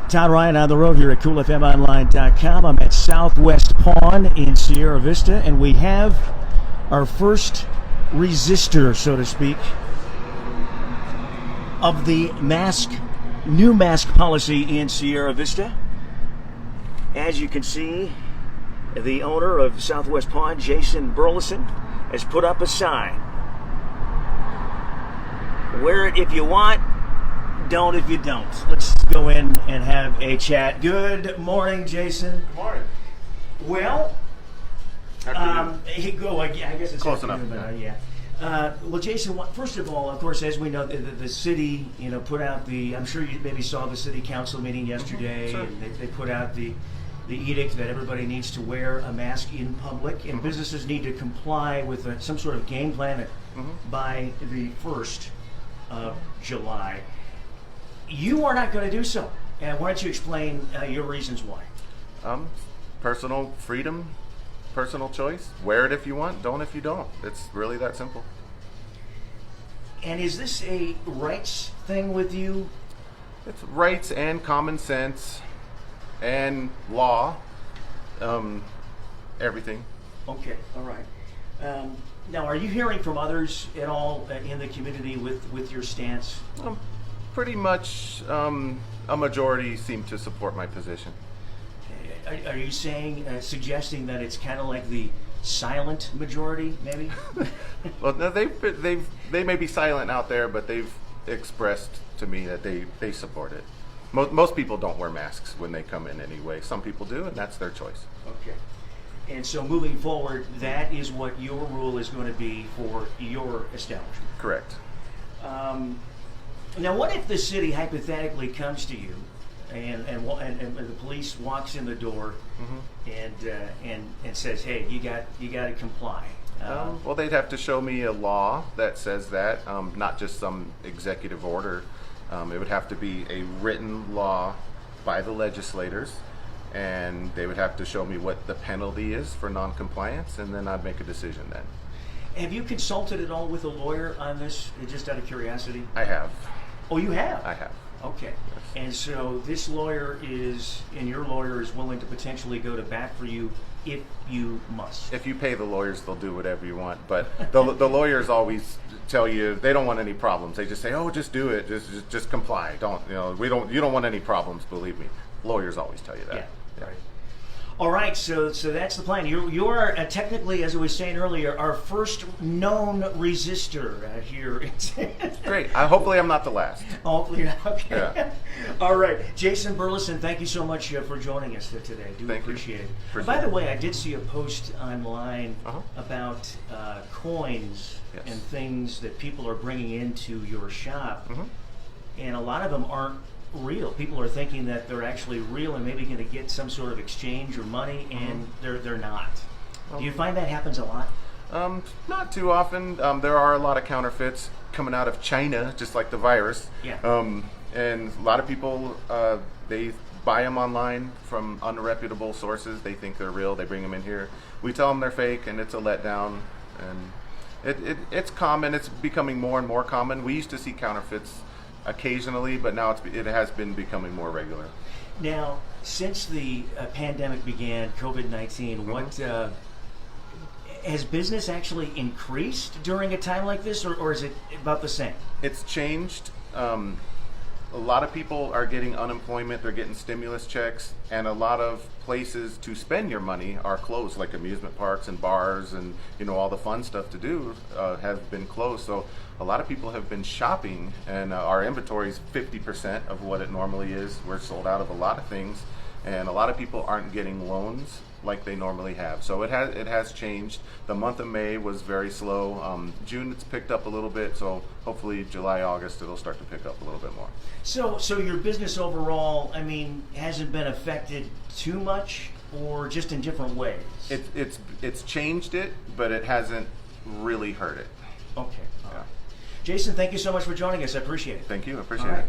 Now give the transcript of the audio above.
Todd Ryan on the road here at CoolFMOnline.com. I'm at Southwest Pawn in Sierra Vista, and we have our first resistor, so to speak, of the new mask policy in Sierra Vista. As you can see, the owner of Southwest Pawn, Jason Burleson, has put up a sign. Wear it if you want, don't if you don't. Let's go in and have a chat. Good morning, Jason. Good morning. Well, I guess it's close enough. Well, Jason, first of all, of course, as we know, the city, put out I'm sure you maybe saw the city council meeting yesterday, Sure. and they put out the edict that everybody needs to wear a mask in public, and businesses need to comply with some sort of game plan by the 1st of July. You are not going to do so. And why don't you explain your reasons why? Personal freedom, personal choice. Wear it if you want, don't if you don't. It's really that simple. And is this a rights thing with you? It's rights and common sense and law, everything. Okay, all right. Now, are you hearing from others at all in the community with your stance? Pretty much a majority seem to support my position. Are you suggesting that it's kind of like the silent majority, maybe? Well, no, they may be silent out there, but they've expressed to me that they support it. Most people don't wear masks when they come in anyway. Some people do, and that's their choice. Okay. And so moving forward, that is what your rule is going to be for your establishment? Correct. Now, what if the city hypothetically comes to you and the police walks in the door and says, "Hey, you got to comply"? Well, they'd have to show me a law that says that, not just some executive order. It would have to be a written law by the legislators, and they would have to show me what the penalty is for noncompliance, and then I'd make a decision then. Have you consulted at all with a lawyer on this, just out of curiosity? I have. Oh, you have? I have. Okay. Yes. And so this lawyer and your lawyer is willing to potentially go to bat for you if you must. If you pay the lawyers, they'll do whatever you want. But the lawyers always tell you they don't want any problems. They just say, "Oh, just do it. Just comply. You don't want any problems. Believe me." Lawyers always tell you that. Yeah. Right. All right, so that's the plan. You are technically, as I was saying earlier, our first known resistor here. Great. Hopefully I'm not the last. Hopefully, okay. Yeah. All right, Jason Burleson, thank you so much for joining us today. Appreciate it. By the way, I did see a post online about coins and things that people are bringing into your shop, and a lot of them aren't real. People are thinking that they're actually real and maybe going to get some sort of exchange or money, and they're not. Do you find that happens a lot? Not too often. There are a lot of counterfeits coming out of China, just like the virus. Yeah. And a lot of people, they buy them online from unreputable sources. They think they're real. They bring them in here. We tell them they're fake, and it's a letdown. And it's common. It's becoming more and more common. We used to see counterfeits occasionally, but now it has been becoming more regular. Now, since the pandemic began, COVID-19, what has business actually increased during a time like this, or is it about the same? It's changed. A lot of people are getting unemployment, they're getting stimulus checks, and a lot of places to spend your money are closed, like amusement parks and bars and all the fun stuff to do have been closed. So a lot of people have been shopping, and our inventory is 50% of what it normally is. We're sold out of a lot of things, and a lot of people aren't getting loans like they normally have. So it has changed. The month of May was very slow. June it's picked up a little bit, so hopefully July, August it'll start to pick up a little bit more. So your business overall, hasn't been affected too much, or just in different ways? It's changed it, but it hasn't really hurt it. Okay. All right. Jason, thank you so much for joining us. I appreciate it. Thank you. I appreciate it.